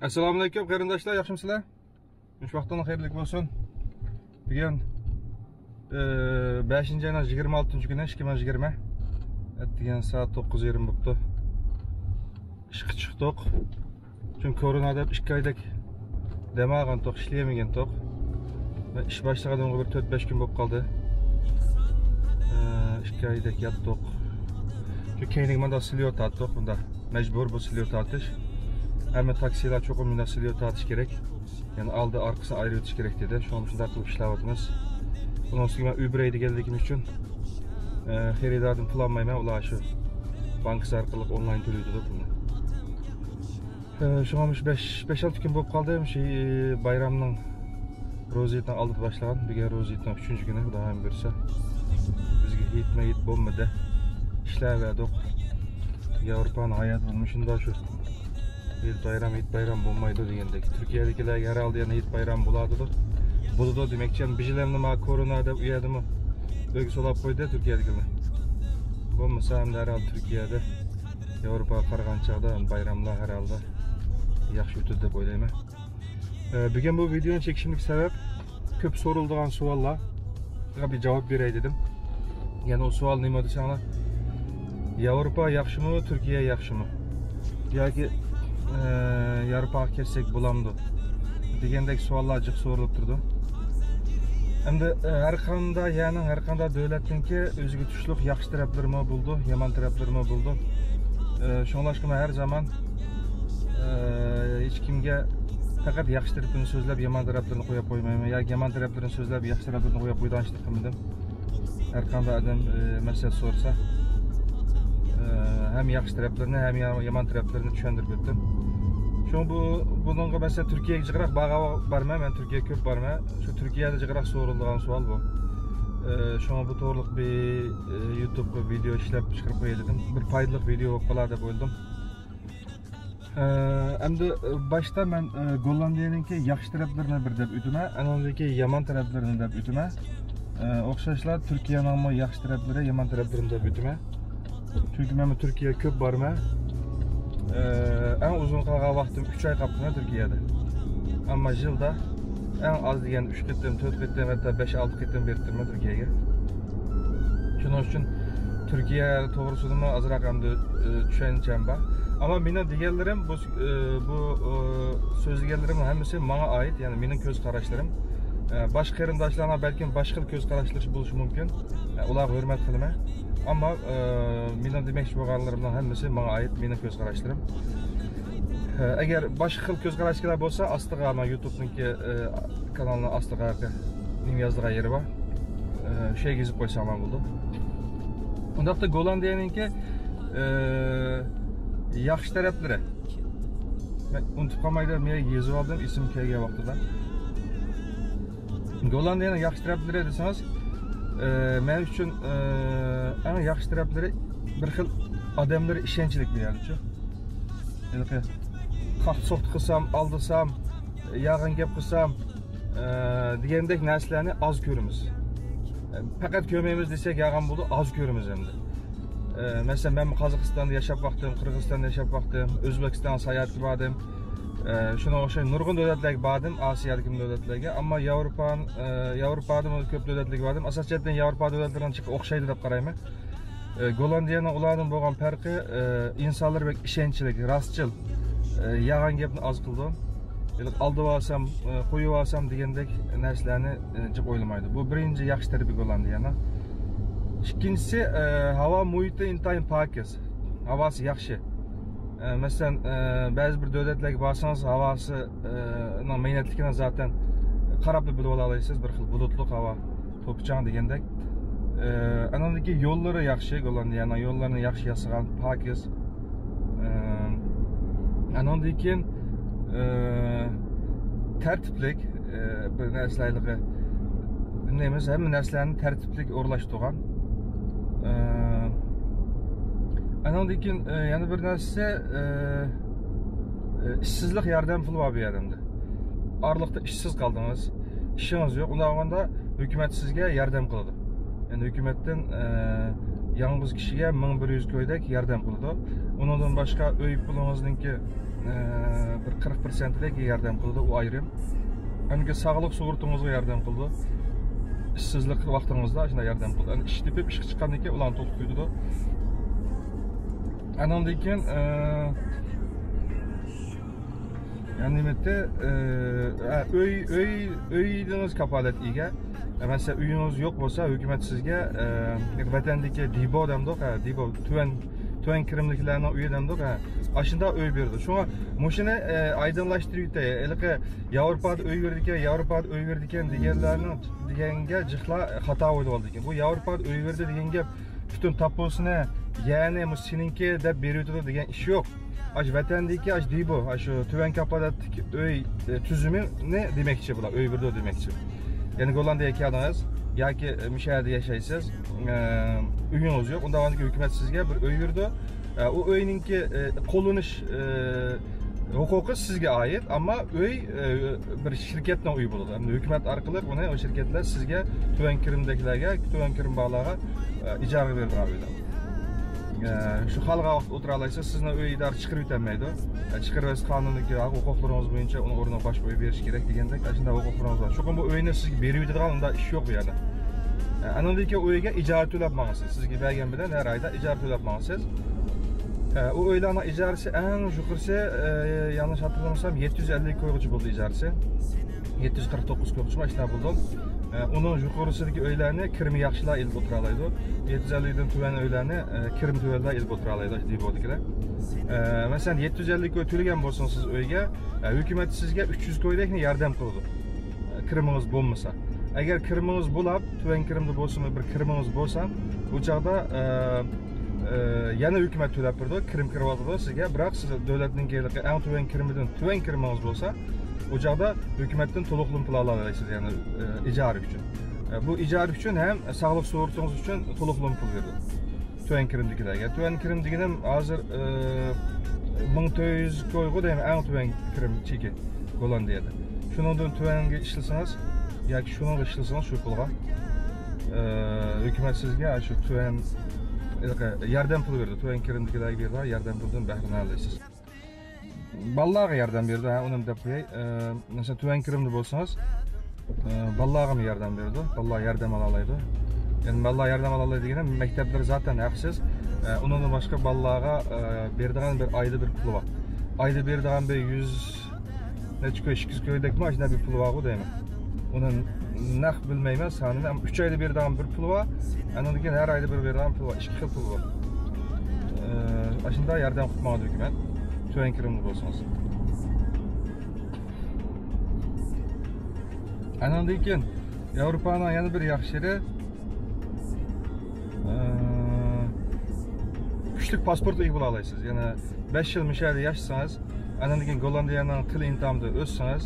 Assalomu alaykum qarindoshlar, yaxshimisizlar? Uch vaqtdan xayrlik bo'lsin. Bugun 5-oyning 26-kuni 2020. Degan soat 9:20 bo'libdi. Ishga chiqdik. Chunki korona deb 2 oylik demagan to'q, ishlaymagan to'q. Va ish boshlaganimga bir 4-5 kun bo'lib qoldi. 2 oylik yotdik. Shu keyingi manda silyo tatdik, bunda majbur bu silyo tatish. Ama taksiler çok münasiliyor tartış gerek. Yani aldı arkasını ayrı ötüş gerek dedi. Şu an şunda kılıp işlevatımız. Bundan sonra ben Uber'e geldiğim için xeridardım kullanmayma ola şu bankası arkalık online төлüydü bunu. Şu an 5-6 gün bulup kaldım. Bayramның roziyetden aldık başlayan. Bir gün roziyetden 3. günü daha hem görse. Bizge hitme hit bulmadı. İşler verdik. Avrupa'nın hayat bulmuşunda şu. Hit bayram bulmaydı degендek. Türkiye'dekiler herhalde yani hit bayram buladı. Buludu demekçi. Bijilerini ma koronada uyadımı bölge solap koydu Türkiye'dekiler. Bulmasa hem de herhalde Türkiye'de Avrupa qarğançaqda bayramlar herhalde yaxşı ötüdü deb oylayman. Bugün bu videonun çekişimlik sebep köp sorulduğan suallar bir cevap berey dedim. Yani o sual nima desanglar? Avrupa yaxşı mı, Türkiye yaxşı mı? Yoki Avrupaga kelsek bulamdı degендek suallar jiq so'rilib turdi. Endi har qanday davlatninki o'ziga tushliq yaxshi taraflarimi bo'ldi, yomon taraflarimi bo'ldi. Shunlashqima har zaman hech kimga faqat yaxshi tarafini so'zlab, yomon taraflarini qo'yib qo'ymayman. Yoki yomon taraflarini so'zlab, yaxshi taraflarini qo'yib qo'ydanchilik qilmadim. Har qanday odam masala so'rasa hem yaxshi taraflarini hem yomon taraflarini tushuntirib o'tdim. Şu bununla mesela Türkiye'ye jiqroq barma, ben Türkiye'ye köp barma. Şu Türkiye'de jiqroq so'rilgan savol bu. Şu bu to'g'riliq bir YouTube video ishlab chiqarib qo'yay dedim. Bir foydali video bo'lib qolar deb o'yladim. Endi boshda men Gollandiyaninki yaxshi taraflarini bir deb o'tma, anondagi yomon taraflarini deb o'tma. O'xshashlar Turkiyaning yaxshi taraflari, yomon taraflarini deb o'tma. Çünkü men Türkiye'ye köp barma. En uzun kalgan vaktim 3 ay kaptım Türkiye'de. Ama yılda en az diyen 3 gittim, 4 gittim, hatta 5-6 gittim berdim Türkiye'ye. Şunun için Türkiye doğrusunu az rakamda düşüneceğim ben. Ama benim diğerlerim bu sözlerimin hepsi bana ait, yani benim göz kararlarım. Başka qarindoshlarga belki başka göz kararlar buluş mümkün. Ular hürmet qilma. Ama benim demek bo'lganlarimning hammasi bana ait, benim göz kararlarım. Eğer başka göz kararlar olsa astığa ama YouTube'daki kanalına astığa yazdığı yeri var. Şey gezip koysam ben buldu. Onda da Gollandiyaninki yaxshi taraflari. Ben unutib qolmaylar, men yozib oldim isim kelgan vaqtida. Gollandiyaning yaxshi taraflari desangiz, men uchun eng yaxshi taraflari bir xil odamlarga ishonchlik beradi-ku. Yani qaq so'qt qilsam, aldisam, yag'in gap qilsam, degandek narsalarni az ko'ramiz. Faqat ko'rmaymiz desak yag'in bo'ldi, az ko'ramiz endi. Mesela ben Kazakistan'da yaşap baktım, Kırgızistan'da yaşap baktım, Özbekistan seyahat qildim. Şuna o'xshagan nurg'un davlatlarga bordim, Osiyodagi davlatlarga, ammo Yevropada ko'p davlatlarga bordim. Asosiyatdan Yevropa davlatlaridan chiqib o'xshaydi deb qarayman. Gollandiyaning ulardan bo'lgan farqi insonlar bek ishonchlik, rostchil, yag'an gapni az qildi. Aldib olsam, qo'yib olsam degandek narsalarni jiq o'ylamaydi. Bu birinchi yaxshi tarafi Gollandiyani. İkincisi hava muhiti intayin pakiz. Havası yaxshi. Mesela bazı bir devletlerge barsanız havası meynetlikine zaten qarab bilib olasınız, bir xil bulutluq hava, to'pchang degandek. Anandaki yo'llari yaxshi, Gollandiyaning yo'llarini yaxshi yasagan, pakiz. Anandaki tertiplik bir narsalarga neyimiz, hem narsalarni tertiplik o'rlashtirgan. Anandaki yani bir narsa işsizlik yordam puli var bir yerimde. Aralıkta işsiz kaldınız, işiniz yok. Ondan hükümet sizge yordam qiladi. Yani hükümetten yalnız kişiye 1100 koydek yordam qiladi. Ondan başka öy pulunuzunki bir 40%dek yordam qildi, u ayrım. Anki sog'liq sug'urtingizga yordam qildi. İşsizlik vaqtingizda shunday yordam qildi. Ish tepib ishga chiqqandan keyin ularni to'xtatdi. Andan keyin yani nimette öydünüz kapalet ega. Mesela uyunuz yok bo'lsa, hukumat sizga vatandagi dibo demdik, dibo tuvan kirimliklarning uyi demdik, ashunda uy berdi. Shunga mushuni aydınlaştırib o'tay. Ilqi Yevropada uy berdi ekan deganga jiqlar xato bo'lib oldi ekan. Bu Yevropada uy berdi degan gap butun taposini, ya'ni bu seninki deb berib degan ish yo'q. Aş vatandagi aş dibo, şu tuvan kapalatdagi uy tuzumini demakchi bular, uy berdi demakchi. Yani Gollandiyaya keldiniz, yoki Mishaharda yashaysiz, uyingiz yo'q, unda hukumat sizga bir uy berdi. O uyninki qo'llanish huquqi sizga oid, ammo uy bir shirkatning uyi bo'ladi. Endi hukumat orqali uni o shirkatlar sizga tuvan kirimdagilarga, tuvan kirim bog'larga ijara bergan uylar. Şu xalqqa o'tira olasiz, sizni uy idora chiqarib o'tmaydi. Chiqarasiz qonunga, huquqlaringiz bo'yicha uni o'rniga boshqa uy berish kerak degandek, shunday huquqlaringiz bor. Shuning bu uyni sizga berib o'tadigan unda ish yo'q bu yerda. Anandagi uyga ijara to'lab maqsiz. Sizga bergan bilan har oyda ijara to'lab maqsiz. O uylarning ijarasi eng yuqorisi, yanlış hatırlamasam 750 ko'ygacha bo'ldi ijarasi. 749 ko'ygacha mashina bo'ldi. Onun yuqorisidagi uylarni kirimi yaxshilar ilib o'tira oladi. 750 dan tuvan uylarni kirim tuvanlar ilib o'tira oladi deb o'tdilar. Masalan 750 ko'y to'lagan bo'lsangiz siz uyga, hukumat sizga 300 ko'ydakni yordam qiladi. Kirimingiz bo'lmasa. Agar kirimingiz bo'lib, tuvan kirimda bo'lsa, bir kirimingiz bo'lsa, bu chaqda yana hukumat to'lab turdi, kirim kirib oladi sizga, biroq siz davlatning eng tuvan kirimidan tuvan kirimingiz bo'lsa, o chaqda hukumatdan to'liqlim pul ola olasiz, ya'ni ijara uchun. Bu ijara uchun ham sog'liq sug'urtangiz uchun to'liqlim pul berdi. Tuvan kirimdagilarga. Tuvan kirim deganim hozir 1400 ko'yga deyman, eng tuvan kirim cheki Gollandiyada. Shuningdan tuvanga ishlasangiz yoki shunga ishlasangiz shu pulga hukumat sizga shu tuvan yordam pul berdi. Tuvan kirimdagilarga berdi, yordam puldan bahramand olasiz. Ballarga yordam berdi, unim deb qo'yay. Mesela tuvan kirimda bo'lsangiz, ballarga mı yordam berdi? Ballar yordam ola oladi. Yani ballar yordam ola oladi degani maktablar zaten haqsiz. Undan boshqa ballarga berdigan bir oyda bir puli bor. Oyda berdigan bir 100 necha ko'y, 200 ko'ydakmi, shunday bir puli bor deyman. Uni naq bilmayman sanini, ammo 3 oyda berdigan bir puli bor. Undan keyin har oyda bir berdigan puli bor, 2 xil puli bor. Shunda yordam qilmoqdi hukumat. Tuvan kirimli bo'lsangiz. Andan keyin Yevropaning yana bir yaxshi yeri kuchli pasportga ega bo'la olasiz. Yana 5 yil Mishaharda yashasangiz, andan keyin Gollandiyaning til imtihonida o'tsangiz,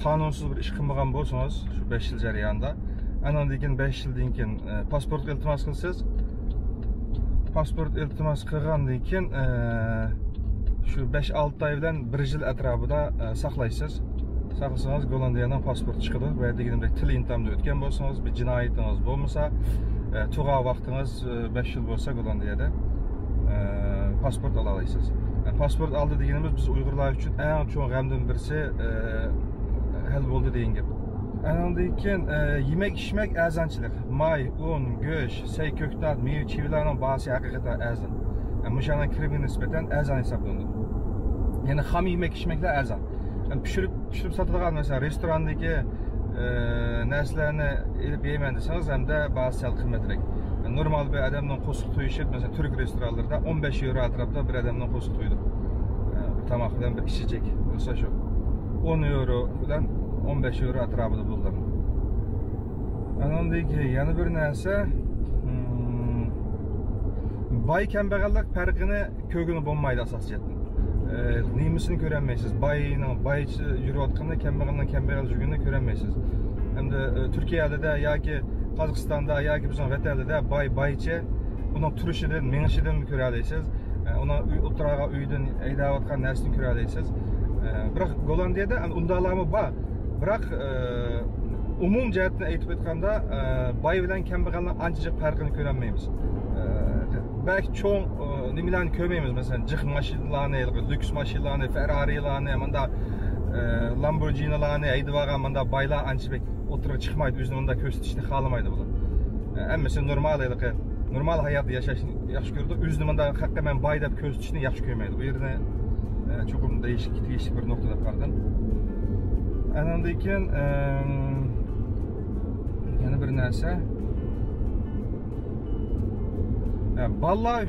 qonunsiz bir ish qilmagan bo'lsangiz, shu 5 yil jarayonida, andan keyin 5 yildan keyin pasport iltimos qilsangiz, pasport iltimos qilgandan keyin şu 5-6 ay bilan 1 yil atrofida saqlaysiz. Saqlasangiz Gollandiyadan pasport chiqadi va deganimdek til imtihonida o'tgan bo'lsangiz, bir jinoyatingiz bo'lmasa, tug'an vaqtingiz 5 yil bo'lsa Gollandiyada pasport ola olasiz. Pasport oldi deganimiz biz Uyg'urlar uchun eng cho'ng g'amdan birisi hal bo'ldi degan gap. Andan keyin yemek-ichmak arzonchilik. May, un, go'sht, say ko'ktat, meva-chevalarning bahosi haqiqatan arzon. Muşana kirimi nisbeten erzan hesaplandı. Yani ham yemek-ichmaklar arzon. Yani pişirip satılgan mesela restorandaki narsalarni elib yeyman desangiz hamda bahosi sal qimmatroq. Normal bir adamdan qo'shiq to'yishib, mesela Türk restoranlarida 15 euro atrofida bir adamdan qo'shiq to'ydi. Bir tomoq bilan bir ichecek bo'lsa shu 10 euro bilan 15 euro atrofida bo'ldi. Andan keyin yana bir narsa, bay kambag'allik farqini ko'gini bo'lmaydi asosiyatda. Nemisini ko'rolmaysiz. Baychi yurayotganda kambag'aldan kambag'al yurganini ko'rolmaysiz. Hamda Turkiyada yoki Qozog'istonda yoki bizning vatanda baychi uning turishidan, menishidan ko'ra olasiz. Uning o'tiraga uydan haydayotgan narsani ko'ra olasiz. Biroq Gollandiyada undalarmi bor. Biroq umum jihatdan aytib o'tganda bay bilan kambag'alning ancha farqini ko'rolmaymiz. belki çoğun nimalarni ko'rmaymiz, masalan jiq mashinalarni, lyuks mashinalarni, Ferrari'larni, manda Lamborghini'larni haydab olgan manda boylar ancha bek o'tirib chiqmaydi, o'zini unda ko'rsatishni xohlamaydi bular. Hammasi normal hayotda yashashni yaxshi ko'radi, o'zini manda haqiqatan men boy deb ko'rsatishni yaxshi ko'rmaydi. Bu yerda cho'qim değişik bir noktada qaradim. Andan keyin yana bir narsa, ballar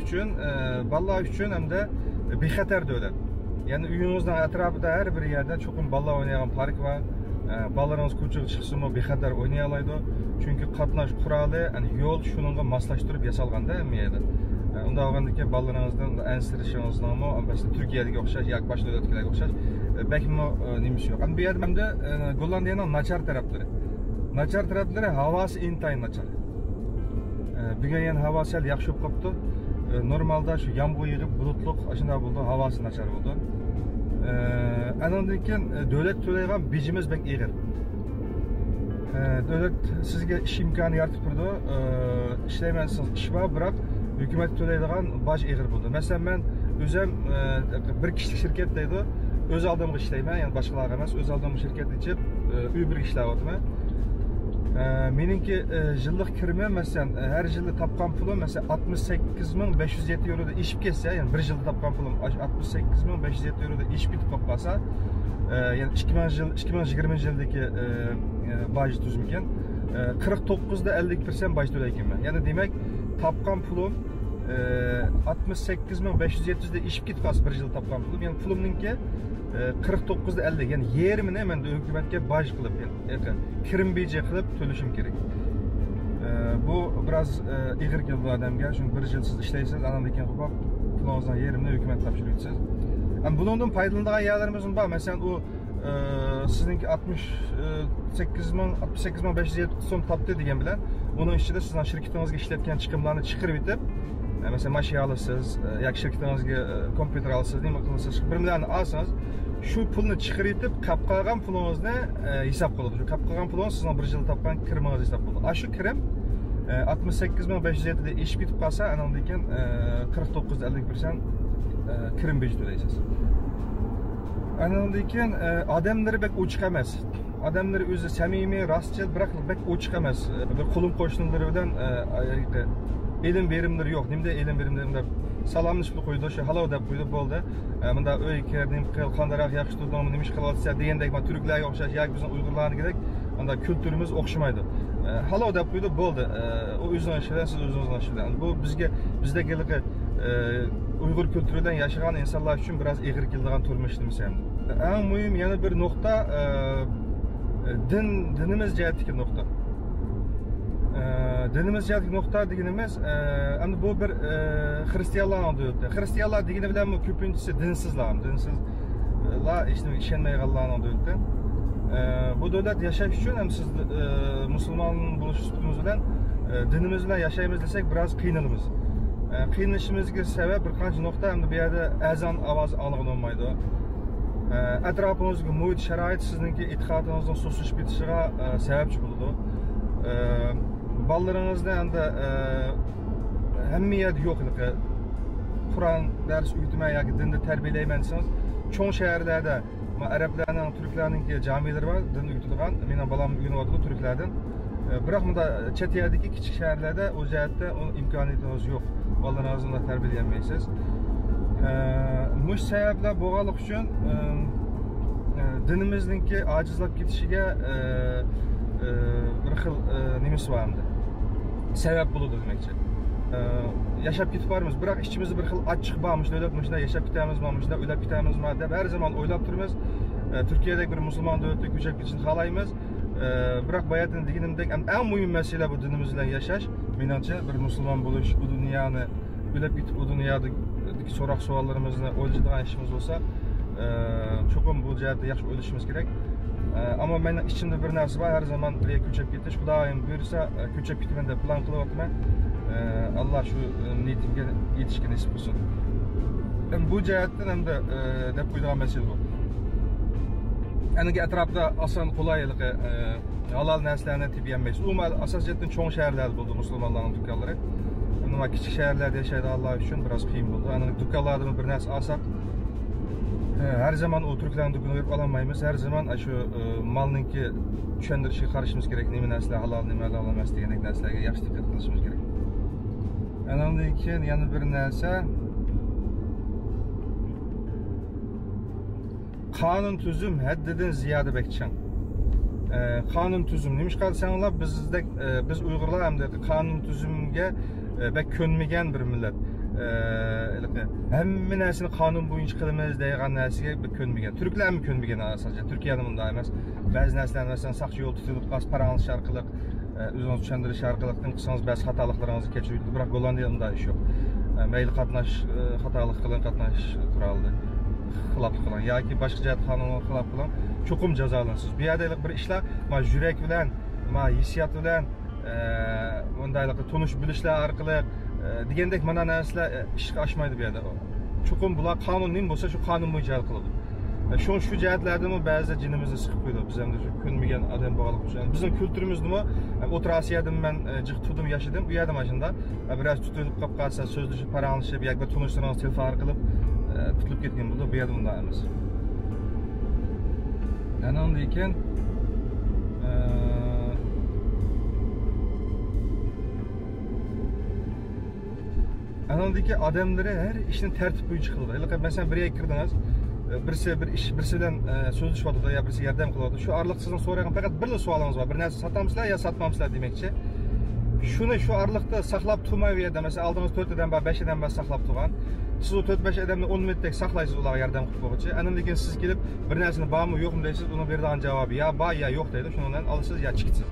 uchun hamda bexatar davlat. Ya'ni uyingizning atrofida har bir yerda cho'qim ballar o'ynagan park var. Ballarınız ko'chaga chiqsa-mu bexatar o'ynay oladi. Chunki qatnash quroli, yo'l shuningga moslashtirib yasalganda hamma yerda. Unda olgandan keyin ballaringizdan ansirishingizmi, masalan Turkiyadagi o'xshash yoki boshqa davlatlarga o'xshash bakmi nimasi yo'q. Bu yerda hamda Gollandiyaning nachar taraflari. Nachar taraflari havosi intayin nachar. Bugun yana havo sal yaxshi bo'lib qopti. Normalda shu yomg'ir yig'ib bulutliq shunday bo'ldi, havosi nachar bo'ldi. Andan keyin davlat to'laygan bijimiz bek ig'ir. Davlat sizga ish imkoni yaratib turdi. Ishlaymansiz, ish bor, biroq hukumat to'laydigan boj ig'ir bo'ldi. Masalan, men o'zim bir kishilik shirkatdaydi, o'z oldimga ishlayman, ya'ni boshqalarga emas, o'z oldimga shirkat ichib, uy bir ishlayapman. Meningki yillik kirimim masalan her yilda topgan pulim masalan 68.507 euroda ishib ketsa, ya'ni bir yilda topgan pulim 68.507 euroda ishib ketib qolsa, ya'ni 2020 yildagi boj tuzmikan 49.50% boj to'laykanman. Ya'ni demak, topgan pulim 68.507 da ishib ketib qolsa bir yilda topgan pulim, ya'ni pulimninki 49.50, yani yerimini men de hükümetke baj qilib, yani kirim beji qilib to'lashim kerak. Bu biraz ig'ir keldi odamga, chunki bir yil siz ishlaysiz, andan keyin qo'yib pulingizdan yerimini hükümet topshirasiz. Bundan foydalanadigan yerlarimiz bor. Masalan, u sizningki 68.507 so'm topdi degan bilan, uning ichida sizning shirkatingizga ishlatgan chiqimlarni chiqarib yetib, mesela mashina olasiz yoki shirkatingizga kompyuter olasiz, nima qilasiz, 1 million olsangiz, shu pulni chiqarib yetib, qolib qolgan pulingizni hisob qiladi. Shu qolib qolgan pulingiz sizning bir yil topgan kirimingiz hisob qiladi. Shu kirim 68.507 da ishib ketib qolsa, andan keyin 49.50% kirim beji to'laysiz. Andan keyin odamlari bek ochiq emas. Odamlar o'zi samimiy, rostchil, biroq bek ochiq emas. Bir qo'lim qo'shnilari bilan elim verimleri yok. Nimde elim verimlerimde salamlashib qo'ydi, shu halov deb qo'ydi, bo'ldi. Bunda uy kirdim, qandaroq yaxshi turdim, nima ish qilyapsiz degandek, men turklarga o'xshash yoki bizning uyg'urlarnikiga unda kulturimiz o'xshamaydi. Halov deb qo'ydi, bo'ldi. U o'zining ishidan, siz o'zingizning ishidan. Bu bizdagi uyg'ur kültürüden yaşayan insanlar için biraz ig'ir keladigan turmush demasam. Eng muhim yana bir nokta dinimiz jihatdagi nokta. Dinimiz jihatdagi nokta deganimiz, endi bu bir Hristiyanlarning davlati. Hristiyanlar degani bilan ko'pinchisi dinsizlar, işte ishonmaydiganlarning davlati. Bu davlat yashash uchun ham siz musulmon bo'lishimiz bilan dinimiz bilan yashaymiz desak biraz qiynalamiz. Qiynalishimizga sabab bir qancha nokta, hamda bu yerda azon ovozi aniq olmaydi. Atrofingizga muhit sharoit sizningki e'tiqodingizning so'sishib ketishiga sababchi bo'ladi. Ballaringizda endi hamma yerda yo'qligi, Qur'on dars o'qitmay yoki dinni tarbiyalayman desangiz, cho'ng shaharlarda arablarning, turklarning jamiyalari bor, din o'qitadigan. Mening balam o'qinyapti turklardan. Biroq bunda chet yerdagi kichik shaharlarda o jihatda imkoniyatingiz yo'q. Balaringizni tarbiyalayolmaysiz. Mush sabablar bo'lganlik uchun dinimizningki ojizlab ketishiga bir xil nimasi bor endi. Sabab bo'ladi demakchi. Yashab ketib boramiz, biroq ichimizda bir xil achchiq bormish, davlat mushunda yashab ketamizmi, mushunda o'lab ketamizmi deb har zamon o'ylab turamiz. Turkiyadagi bir musulmon davlatga ko'chib ketishni xohlaymiz. Biroq bayatın deganimdek eng muhim masala bu dinimiz bilan yashash. Menimcha bir musulmon bo'lish, bu dunyoni o'lab ketib, bu dunyodagi so'roq savollarimizni o'lchaydigan ishimiz bo'lsa, cho'qim bu jihatda yaxshi o'ylashimiz kerak. Ammo mening ichimda bir narsa bor, har zaman birga ko'chib ketish, Xudoyim buyursa ko'chib ketaman deb plan qilyapman. Alloh shu niyatimga yetishga nasib qilsin. Bu jihatdan hamda deb qo'ydigan masala bu. Aniki atrofda oson qulayliklar, halol narsalarni tepiyolmaysiz. Umuman asosiyatdan cho'ng shaharlarda bo'ldi musulmonlarning do'konlari. nima kichik shaharlarda yashaydiganlar uchun biroz qiyin bo'ldi. Ana do'konlardan bir narsa olsak, her zaman o Türklerin do'koniga berib ololmaymiz. Her zaman shu malninki tushuntirishga qarashimiz kerak. Nima narsalar halol, nima halol emas degan narsalarga yaxshi diqqat qilishimiz kerak. Andan keyin yana bir narsa qonun tuzum haddidan ziyoda bekchan. Qonun tuzum nima qarasanglar biz Uyg'urlar hamda qonun tuzumga bek ko'nmagan bir millat. Hamma narsani qonun bo'yicha qilamiz degan narsaga ko'nmagan. Turklar ham ko'nmagan asosan. Turkiyada bunday emas. Ba'zi narsalarni masalan saqchi yo'l tutilib, paranglish orqali, o'zingiz tushuntirish orqali qilsangiz ba'zi xatoliklarni kechiradi. Biroq Gollandiyada bunday ish yo'q. Mayli qatnash xatolik qilgan qatnash turaldi. Xilop qilan yoki boshqa jihat qonunga xilof qilan cho'qim jazolanasiz. Bu yerda bir ishlar ma yurak bilan, ma hissiyat bilan bundaylik tunish bilishlar orqali degandek mana narsalar ishga oshmaydi bu yerda. Cho'qim bular qonun nima bo'lsa shu qonun bo'yicha hal qiladi. Shu jihatlarda ba'zi jinimizni siqib qo'ydi. Biz ham shu ko'nmagan odam bog'liq uchun. Bizning kulturimizni O'rta Osiyodan men jiq tudim yashadim. Bu yerda mana shunda biroz tutilib qolib qolsa, so'zlashib, paranglashib yoki bir tunishlarni telefon orqali tutilib ketgan bo'ldi. Bu yerda bunday emas. Andan keyin anandaki adamları her işini tertip boyunca kıldı. Mesela bir yere girdiniz, birisi bilen sözleşmedi ya birisi yardım kılıyordu. Şu aralıksızın soruyan fakat bir de sualınız var. Bir narsa satamsızlar ya satmamsızlar demekçi. Şu aralıkta saklap tutmayı bir yerde mesela aldığınız 4 eden var 5 eden var saklap tutan. Siz o 4-5 edemde 10 metre saklayısınız olarak yardım kılıyordu. Anandaki siz gelip bir narsını bağ mı yok mu deysiniz onu verdiğin cevabı ya bağ ya yok deydi. Şundan alırsınız ya çıkırsınız.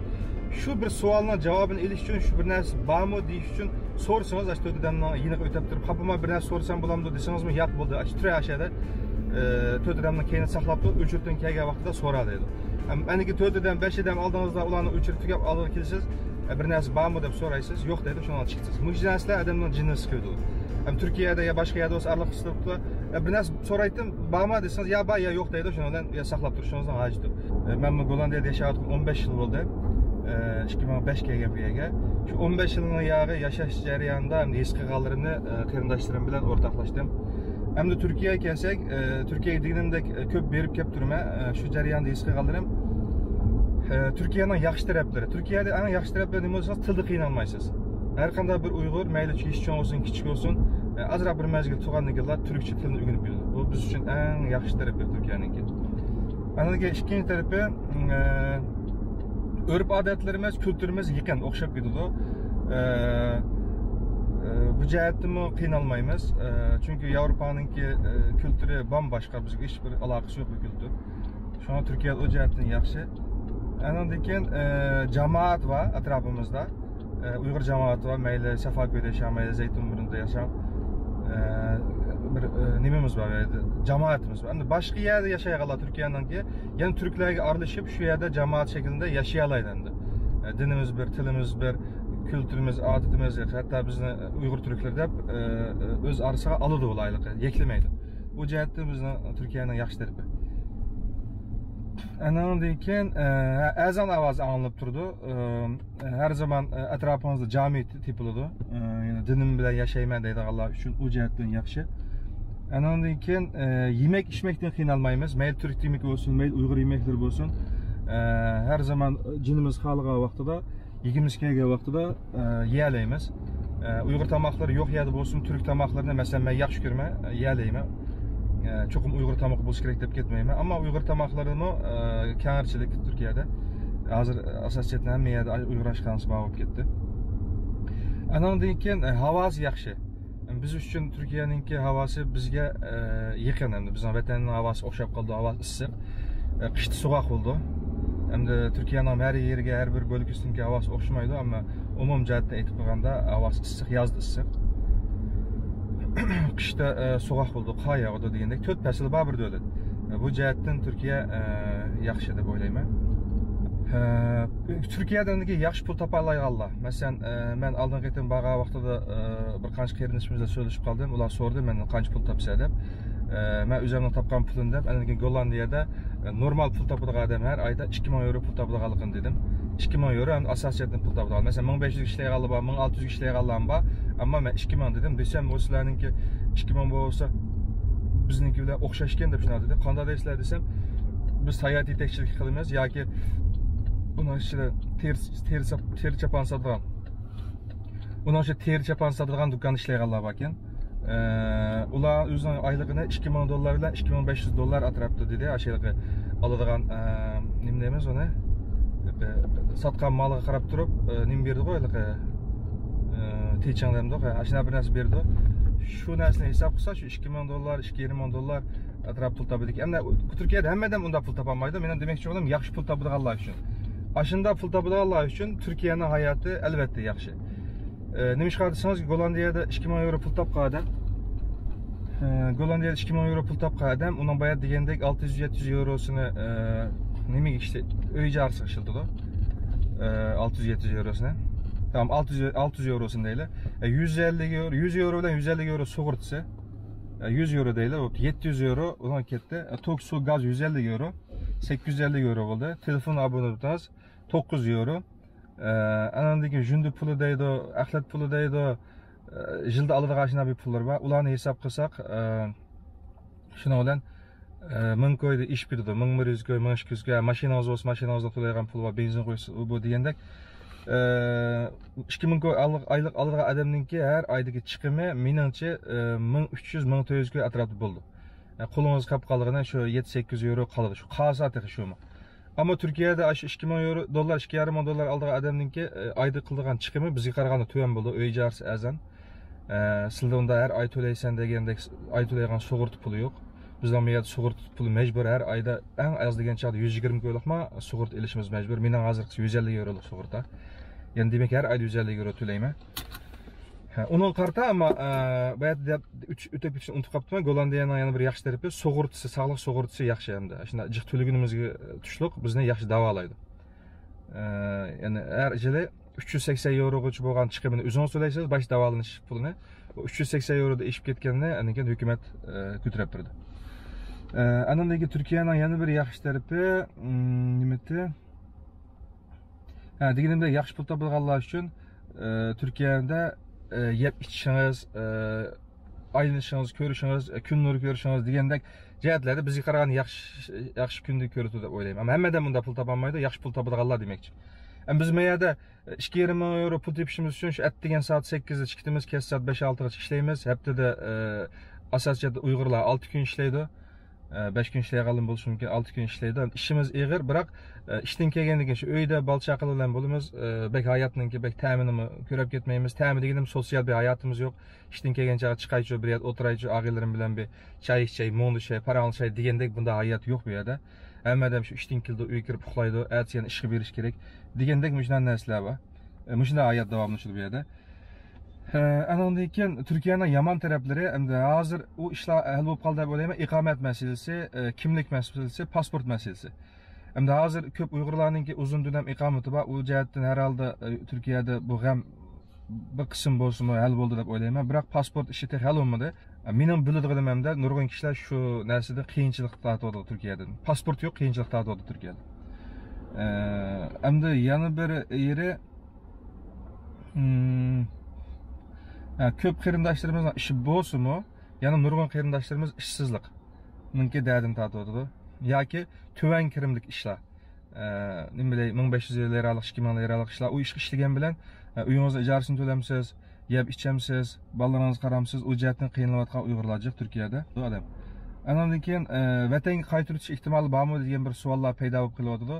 Şu bir sualına cevabını ilişkin şu bir narsa bağ mı deyiş için sorsanız açtı ödemden yine ötep durup kapıma bir narsa sorsam bulamdı deseniz mi yap buldu açtı türe aşağıda tötüdemden kendini saklaptı ölçürtün kege vaxtıda soralıydı. Benimki tötüden 5 edem aldığınızda ulanı ölçürtük yap alır kilisiz bir narsa bağ mı deyip soraysınız yok deydi şundan çıksınız. Müjdanslar adamdan cinini sıkıyordu. Türkiye'de ya başka yerde olsa arlık ıslıkta bir narsa soraydım bağ mı deseniz ya bağ ya yok deydi şundan ya saklap duruşunuzdan hacıdı. Ben bu Gollandiyada yaşayatık 15 yıl oldu. 2005 KGP'ye. Şu 15 yılının yağı yaşaş jarayonida hem de his qilganlarimni qarindoshlarım bilan o'rtoqlashdim. Hem de Türkiye'ye kelsek, Türkiye'ye deganimdek ko'p berib kelib turma. Şu jarayonda his qilganlarim Türkiye'nin yaxshi taraflari. Türkiye'de eng yaxshi taraflari nima bo'lsa, tilda qiynalmaysiz. Har qanday bir Uyg'ur, mayli kichik olsun, kichik olsun, azroq bir mezgil turganligilar turkcha tilni o'rganib biladi. Bu biz uchun eng yaxshi tarafi Türkiye'ninki. Anadagi ikkinchi tarafi örf adetlerimiz, kültürümüz yıkın, okşap gidiyordu. Bu cihetimi qiynalmaymiz. Çünkü Avrupa'nınki kültürü bambaşka, bizga hiç bir alakası yok bu kültür. Şu an Türkiye'de o cihetten yaxşı. Andan keyin cemaat var etrafımızda. Uyghur cemaati var, mayli Safaköy'de yaşayan, mayli Zeytinburnu'da yaşayan bir nimimiz var, cemaatimiz var. Yani başka yerde yaşayanlar Türkiye'ninki, yani Türklerle aralashib şu yerde cemaat şeklinde yaşayalaydı. Dinimiz bir, tilimiz bir, kültürümüz, adetimiz, hatta bizni Uyghur Türkler de öz arasına alıdı olaylığı, yeklemeydi. Bu cihette bizni Türkiye'nin yaxshi tarafi. Andan keyin ezan ovozi anılıp durdu. Her zaman etrafımızda cami tipildi. Yani dinim bilan yashayman deydiganlar uchun u jihatdan yaxshi. Andan keyin yemek içmekten qiynalmaymiz. Mayli Türk yemek olsun, mayli Uyg'ur yemekleri olsun. Her zaman jinimiz xalqiga vaqtida, yegimiz kelgan vaqtida yeyalaymiz. Uyg'ur tamoqlari yo'q yerda bo'lsin, Türk tamoqlarini masalan men yaxshi ko'raman, yeyalayman. Çokum Uyg'ur tamoqi bo'lishi kerak deb ketmayman. Ammo Uyg'ur tamoqlarini kengirchilik Turkiyada hozir asosiyatdan hamma yerda Uyg'ur oshxonasi bor bo'lib ketdi. Andan keyin havosi yaxshi. Biz uchun Turkiyaninki havosi bizga yaqin endi. Bizning vatanning havosi o'xshab qoldi, havosi issiq. Qishda sovuq bo'ldi. Endi Turkiyaning har yeriga, har bir bo'lkisinki havosi o'xshamaydi, ammo umum jihatdan aytib qo'yganda havosi issiq, yozda issiq. Qishda sovuq bo'ldi, qor yog'di degandek 4 fasl bor bir davlat. Bu jihatdan Turkiya yaxshi deb o'ylayman. Türkiye'deki yaxshi pul topa olganlar. Masalan, men oldin qaytim borgan vaqtida bir qancha qarindoshimizla so'zlashib qoldim. Ular so'radi men qancha pul topsa deb. Men o'zimning topgan pulim deb, ana Gollandiyada normal pul topadigan odam har oyda 2000 euro pul topadiganligini dedim. 2000 euro ham asosiyatdan pul topadigan. Masalan, 1500 ishlayganlar bor, 1600 ishlayganlar bor. Ama ben 2000 dedim. Desem o sizlerinki 2000 olsa bizninki bilan o'xshash ekan deb tushunadi. Qanday deysizlar desam, biz hayot yetakchilik qilamiz yoki uning ichida teri chapan sotadigan. Uning ichida teri chapan sotadigan do'kon ishlaydiganlar bor ekan. Ular o'zining oyligini $2000 bilan $2500 atrofda dedi. Ashiliqi oladigan nima deymiz uni? Sotgan maliga qarab turib, nima berdi-ku, teaching demdi. Ashuna bir narsa berdi. Shu narsani hisob qilsa, shu $2000, $2000 atrofda pul topadik. Endi Turkiyada hammadan unda pul topolmaydi. Men demoqchi bo'lim, yaxshi pul topadiganlar uchun. Ashunda pul topadiganlar uchun Turkiyaning hayoti albatta yaxshi. Nima ish qilsangiz, Gollandiyada €2000 pul topgan odam, Gollandiyada €2000 pul topgan odam, uning bayat degandek 600-700 eurosini nimaga ishda uy jarisi qildi. 600-700 eurosini. Tamam, 600 eurosini deyli. 150 euro, 100 euro bilan 150 euro sug'urtisi. 100 euro deyli, 700 euro undan ketdi. Tok, suv, gaz 150 euro, 850 euro bo'ldi. Telefon abonentimiz 900 euro. Andan keyin jundi puli deydi, axlat puli deydi. Yilda oladigan shuna bir pullar bor. Ularni hisob qilsak, shuna bilan 1000 koyda ish bitadi. 1100 koy, 1200 koy, mashinangiz bo'lsa, mashinangizda to'laydigan pul va benzin qo'ysiz, bu degandek 2000 koy oylik oladigan odamningki har oydagi chiqimi meningcha 1300-1400 koy atrofida bo'ldi. Qo'lingiz qolib qolganidan shu 7-800 euro qoladi. Shu qasati shumi. Ama Türkiye'de aşı $2000, $2,5 aldığı adamınki ayda kıldığan çıkımı bizga qaraganda tuyan buldu. Öy jarisi azan. Sizde onda her ay to'laysan degandek ay to'laygan sug'urta puli yo'q. Bizda bu yerda sug'urta puli majbur her ayda eng az degan chaqda 120 ko'ylaqma sug'urta ilishimiz majbur. Mening hozir 150 euroluk sug'urta. Yani demek her ay 150 euro to'layman. Onun qarta ama bayat o'tib ketishni unutib qolibman. Gollandiyaning yana bir yaxshi tarafi sug'urtasi, sog'liq sug'urtasi yaxshi hamda. Shunda jiq to'lagunimizga tushliq bizni yaxshi davolaydi. Yani her yili 380 eurogacha bo'lgan chiqimini o'zingiz to'laysiz, bosh davolanish pulini. O 380 euroda eshib ketganini aniq hukumat ko'tarib turdi. Anandagi Turkiyaning yana bir yaxshi tarafi nimati? Deganimda yaxshi pul topadiganlar uchun Turkiyada yeb içişiniz, aylanışınız, görüşünüz, kun nuri görüşünüz degandek jihatlarda bizga qaraganda yaxshi kunni ko'radi deb o'ylayman. Ammo hammadan bunda pul topolmaydi, yaxshi pul topadiganlar demoqchi. Biz bu yerda 2,5 euro pul tepishimiz uchun shu atdigan soat 8 da chiqdimiz, kech soat 5-6 gacha ishlaymiz. Haftada asosiyatda Uyg'urlar 6 kun ishlaydi. 5 kun ishlaydigan bo'lishi mumkin, 6 kun ishlaydi. İşimiz ig'ir, biroq ishdan kelgandan keyin shu uyda balchaqil bilan bo'lamiz. Bek hayotninki bek ta'minini ko'rib ketmaymiz. Ta'min deganim sotsial bir hayotimiz yo'q. Ishdan kelgancha chiqaychi, bir yerda o'tiraychi, og'aylarim bilan bir choy ichay, mo'ndi shay, paranli shay degandek bunda hayot yo'q bu yerda. Hammadan shu ishdan keldi, uyga kirib uxlaydi, ertasiga ishga berish kerak degandek shunday narsalar bor. Shunday hayot davomlashadi bu yerda. Andan keyin Turkiyaning yomon taraflari endi hozir u ishlar hal bo'lib qoldi deb o'ylayman. Iqomat masalasi, kimlik masalasi, pasport masalasi. Endi hozir ko'p Uyg'urlarningki uzun dönem iqomati bor. U jihatdan herhalde Turkiyada bu ham bir qism bo'lsa hal bo'ldi deb o'ylayman. Biroq pasport ishi tek hal bo'lmadi. Mening biladiganimda nurg'un kishilar shu narsada qiyinchilik tortadi Turkiyada. Pasport yo'q, qiyinchilik tortadi Turkiyada. Endi yana bir yeri ko'p qarindoshlarimiz ishi bo'lsa-mu, yana nurg'un qarindoshlarimiz ishsizlik. Bunga da'dim tortadi. Yoki tuvan kirimlik ishlar. Nima bilay 1500 liralik, 2000 liralik ishlar, u ish ishlagan bilan uyingizni ijarasini to'lamsiz, yeb ichamsiz, bolalaringizni qaramsiz, u jihatdan qiynalib Uyg'urlar jiq Turkiyada. Odam. Andan keyin vatanga qaytirish ehtimoli bormi degan bir savollar paydo bo'lib qolyapti.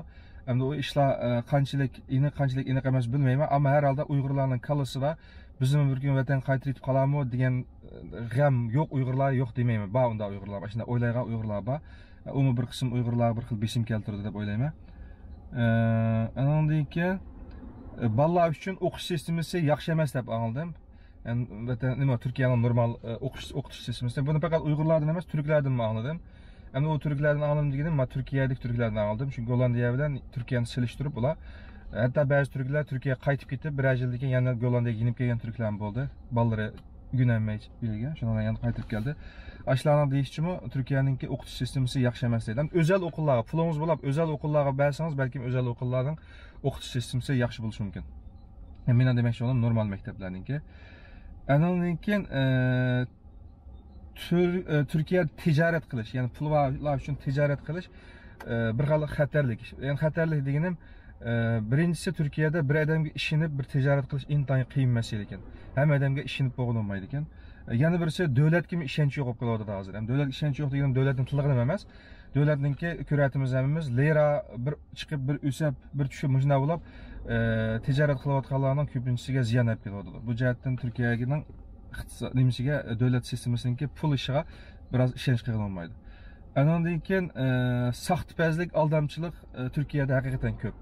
Endi u ishlar qanchalik aniq emas bilmayman, ammo har holda Uyg'urlarning kallasida bizim bir gün vatan qaytirib qolarmi degan g'am yo'q, Uyg'urlar yo'q demayman. Bor unda Uyg'urlar, shunda o'ylaydigan Uyg'urlar bor. Uni bir qism Uyg'urlar bir xil besim keltirdi deb o'ylayman. Andan keyin bolalar uchun o'qish sistemasi yaxshi emas deb anladim. Yani vatan nima Turkiyaning normal o'qish sistemasi. Buni faqat Uyg'urlardan emas, turklardan anladim. Endi o turklardan anladim deganim, men Turkiyadagi turklardan aldım. Çünkü Gollandiya bilan Turkiyani silishtirib ular hatta ba'zi turklar Turkiyaga qaytib ketib, bir yildan keyin yana Gollandiyaga yenib kelgan turklar bo'ldi. Bolalari günenmey bilgan, shundan yana qaytib keldi. Ashlarning deyishimi, Turkiyaningki o'qitish sistemasi yaxshi emas deydi. O'zal o'qullarga pulingiz bo'lib, o'zal o'qullarga bersangiz, balki o'zal o'qullarning o'qitish sistemasi yaxshi bo'lishi mumkin. Men demoqchi bo'laman, normal maktablarningki. Andan keyin Türkiye ticaret qilish, ya'ni pullar uchun ticaret qilish bir xil xatarlik. Yani xatarlik deganim birinchisi Turkiyada bir odamga ishinib bir tijorat qilish intayin qiyin masala ekan. Hamma odamga ishinib bo'lmaydi ekan. Yana birisi davlatga ishonch yo'q bo'lib qoladi hozir. Ham davlat ishonchi yo'q deganim davlatning tilligini emas. Davlatningki ko'ratimiz hamimiz lira bir chiqib bir o'sab bir tushib mujna bo'lib tijorat qilayotganlarning ko'pinchisiga ziyon olib keladi. Bu jihatdan Turkiyaning nimasiga davlat sistemasiniki pul ishiga biroz ishonch qilgan olmaydi. Andan keyin saxtpazlik, aldamchilik Turkiyada haqiqatan ko'p.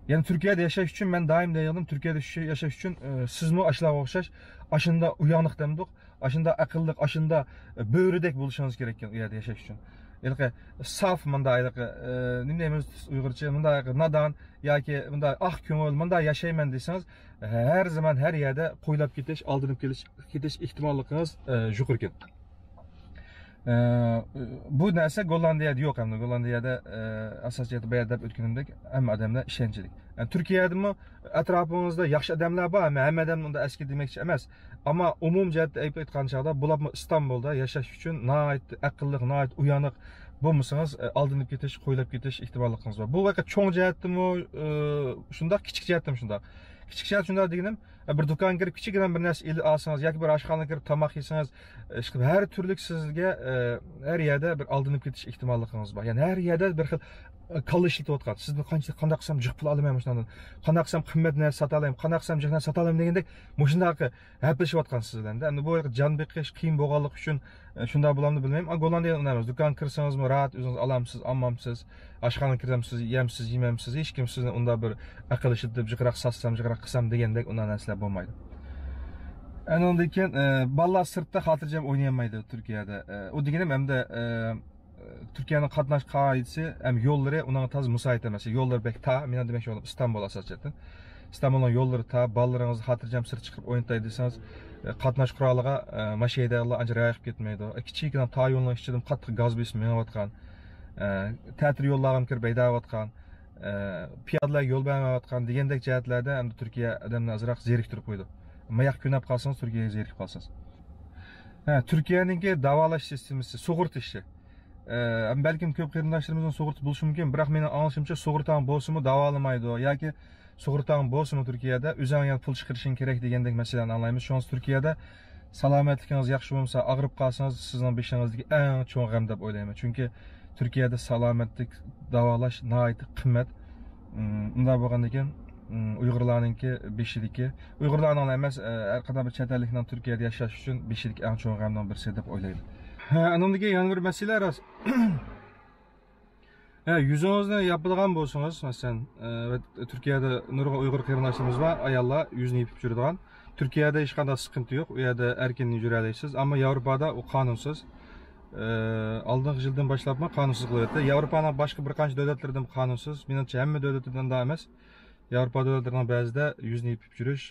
Yani Türkiye'de yaşaş için ben daim deyirdim, Türkiye'de yaşaş için sizmi aşılağa o'xshash, aşında uyanıq demdik, aşında akıllık, aşında böğrüdek buluşanız gereken uyada yaşaş için. Yani saf mındaylık, ne deyimiz Uygurca, mındaylık nadan, ya ki mındaylık ah köngül, mındaylık yaşayman deyseniz, her zaman her yerde koyulap ketiş, aldırıp ketiş ihtimallıkınız jukurken. Bu narsa Gollandiyada yo'q hamda. Gollandiyada asosiyati bayat deb o'tganimdek hamma odamlar ishonchlik. Yani Turkiyadami atrofingizda yaxshi odamlar bor, hamma odam unda eski demoqchi emas. Ammo umum jihatda aytgan chog'da bularni Istanbulda yashash uchun nihoyat aqlli, nihoyat uyanık bo'lmasangiz aldinib ketish, qo'ylab ketish ehtimolligingiz bor. Bu vaqa cho'ng jihatdami shundoq, kichik jihatdami shundoq. Kichik jihat shundoq deganim, bir do'konga kirib kichikgina bir narsa olsangiz yoki bir oshxonaga kirib tomoq yesangiz, har turli sizga her yerda bir aldinib ketish ehtimolligingiz bor. Ya'ni har yerda bir xil qilishlayotgan. Sizni qanday qilsam jiq pul olaman shundan. Qanday qilsam qimmat narsa sota olaman, qanday qilsam jiq narsa sota olaman degandek mushunday haplashayotgan sizlarda. Endi bu jon beqish qiyin bo'lganligi uchun shunday bo'lamni bilmayman. Gollandiyada unday emas. Do'kon kirsangizmi rahat o'zingiz olamsiz, olmamsiz. Oshxonaga kiramsiz, yemsiz, yemamsiz. Hech kim sizni unda bir aqlishib deb jiqroq satsam, jiqroq qilsam degandek unday narsalar bo'lmaydi. Andan keyin bolalar sirtda xotirjam o'ynayolmaydi Turkiyada. O deganim hamda Türkiye'nin qatnash qoidasi ham yo'llari uning toz musoyit emas. Yo'llar bek ta, men demoqchi bo'laman İstanbul asosiyatdan. İstanbulning yo'llari ta, bolalaringizni xotirjam sir chiqib o'ynatay desangiz, qatnash quroliga mashinalar ancha rioya qilib ketmaydi. Kichikgina ta yo'lning ichidan qattiq gaz besib menayotgan, ta'til yo'llarga kirib haydayotgan, piyodalar yo'l bermayotgan degandek jihatlarda ham Turkiya odamni azroq zeriktirib qo'ydi. Mayoq kunab qolsangiz Turkiyaga zerikib qolsangiz. Turkiyaning davolash sistemasi, sug'urta ishi. Belki köp qarindoshlarımızın sug'urta bo'lishi mumkin, biroq mening anglashimcha sug'urtang bo'lsa-mu davolamaydi yoki sug'urtang bo'lsa-mu Turkiyada o'zingga pul chiqarishing kerak degandek masalani anglaymiz. Shuningdek Turkiyada salomatligingiz yaxshi bo'lmasa, og'rib qolsangiz sizning beshingizdagi eng cho'ng g'am deb o'ylayman. Chunki Turkiyada salomatlik davolash nihoyat qimmat. Unda bo'lgandan keyin Uyg'urlarningki beshidiki, Uyg'urlarning emas, har qanday bir chet ellikning Turkiyada yashash uchun beshidik eng cho'ng g'amdan birisi deb o'ylayman. Anamdaki yana bir mesele arası. Yüzünüzde yapılgan bolsanız, mesela Türkiye'de nurg'un Uyg'ur qarindoshlarimiz var, ayollar yüzünü yıpıp yuradigan. Türkiye'de hech qanday sıkıntı yok, u yerda erkin yuralaysiz, ama Avrupa'da o qanunsuz. Aldığınız yıldan başlap qanunsuz qilyapti. Yevropaning boshqa bir qancha davlatlarida qanunsuz, menimcha hamma davlatlardan da emas. Yevropa davlatlarining ba'zida yuzni yipib yurish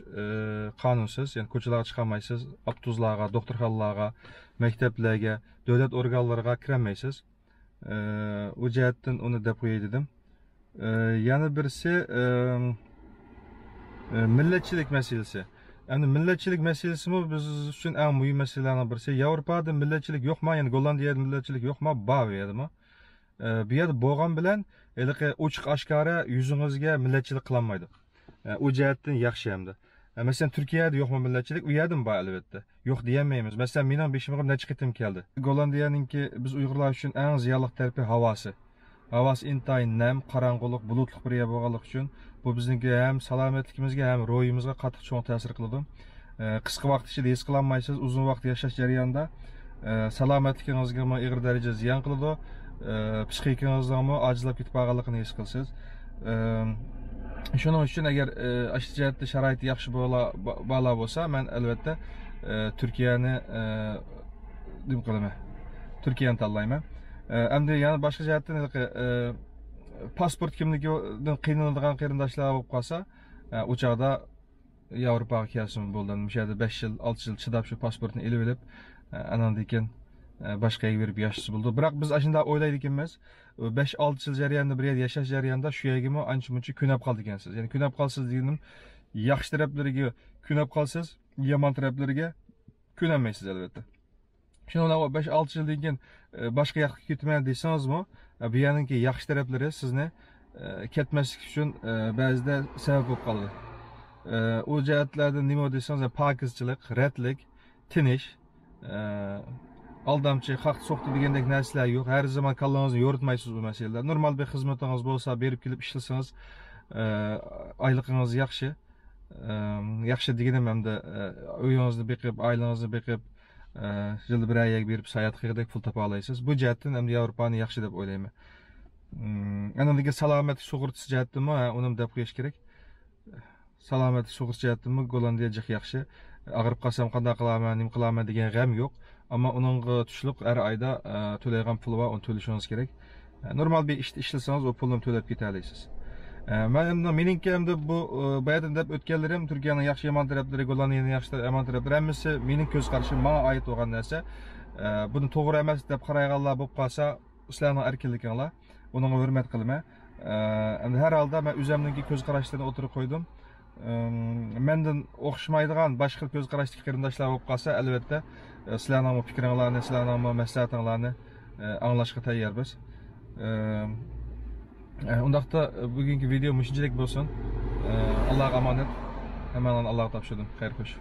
qanunsuz, ya'ni ko'chalarga chiqolmaysiz, avtobuslarga, doktorxonalarga, maktablarga, davlat organlariga kirolmaysiz. O jihatdan uni deb qo'yay dedim. Yana birisi millatchilik masalasi. Endi millatchilik masalasimi biz uchun eng muhim masalalardan birisi. Yevropada millatchilik yo'qmi? Ya'ni Gollandiyada millatchilik yo'qmi? Bor bu yerda. Bu yerda bo'lgan bilan ochiq oshkora yuzingizga millatchilik qilolmaydi. O jihatdan yaxshi hamda. Mesela Türkiye'de yo'qmi millatchilik? U yerda bor albatta. Yo'q deyamaymiz. Mesela mening beshimga necha qitim keldi. Gollandiyaninki biz Uyg'urlar uchun eng ziyonli tarafi havosi. Havası intayin nem, qarang'ulik, bulutliq bir yer bo'lganligi uchun bu bizningki ham salomatligimizga ham ruhimizga qattiq cho'ng ta'sir qiladi. Qisqa vaqt ichida his qilolmaysiz, uzun vaqt yashash jarayonida salomatligingizga og'ir darajada ziyon qiladi. Psixikangizga ojizlab ketib qolganligini his qilasiz. Shuning uchun agar ash jihatda sharoit yaxshi bo'lsa, men albatta Turkiyani deb qolaman. Turkiyani tanlayman. Endi yana boshqa jihatdan pasport kimligidan qiynaladigan qarindoshlar bo'lib qolsa, u chog'da Yevropaga kelsin bo'ldi. O'sha yerda 5 yil, 6 yil chidab shu pasportni elib olib, andan keyin boshqaga berib yashashsi bo'ldi. Biroq biz ashunda o'ylaydik emas, 5-6 yil jarayonida bir yerda yashash jarayonida shu yerga ancha-muncha kunab qoldi ekansiz. Ya'ni kunab qolsiz deganim yaxshi taraflariga kunab qolsiz, yaman taraflarga ko'nolmaysiz albatta. Shuni 5-6 yildan keyin boshqa yoqqa ketmayman desangizmi, bu yaniki yaxshi taraflari sizni ketmaslik uchun ba'zida sabab bo'lib qoladi. O jihatlardan nima desangiz, pokizchilik, ratlik, tinish, aldamchi, haq so'qdi degandek narsalar yo'q. Har zaman kallangizni yo'ritmaysiz bu masalalar. Normal bir xizmatingiz bo'lsa, berib kelib ishlasangiz, oyligingiz yaxshi. Yaxshi deganim hamda uyingizni beqib, oilangizni beqib, yilda bir oyga berib sayohat qilgandek pul topa olasiz. Bu jihatdan ham Yevropani yaxshi deb o'ylayman. Anadagi salomatlik sug'urtasi jihatdami, uni deb qo'yish kerak. Salomatlik sug'urtasi jihatdami Gollandiya jiq yaxshi. Og'rib qolsam qanday qilaman, nima qilaman degan g'am yo'q. Ammo uningga tushliq har oyda to'laydigan pul va uni to'lashingiz kerak. Normal bir ishda ishlasangiz, o pulni to'lab keta olasiz. Meningki hamda bu bayatdan deb o'tganlarim Turkiyaning yaxshi yomon taraflari, Gollandiyaning yaxshi yomon taraflari hammasi mening ko'z qarashim, menga oid bo'lgan narsa. Buni to'g'ri emas deb qarayganlar bo'lib qolsa, sizlarning erkinliginglar, unga hurmat qilaman. Endi har holda men o'zimning ko'z qarashlarni o'tirib qo'ydim. Mendan o'xshamaydigan boshqa ko'z qarashdagi qarindoshlar bo'lib qolsa, albatta sizlarning fikringlarni, sizlarning maslahatinglarni anglashga tayyormiz. Undaqda bugungi video shunchalik bo'lsin. Allohga omonat. Hammalarni Allohga topshirdim. Xayr xo'sh.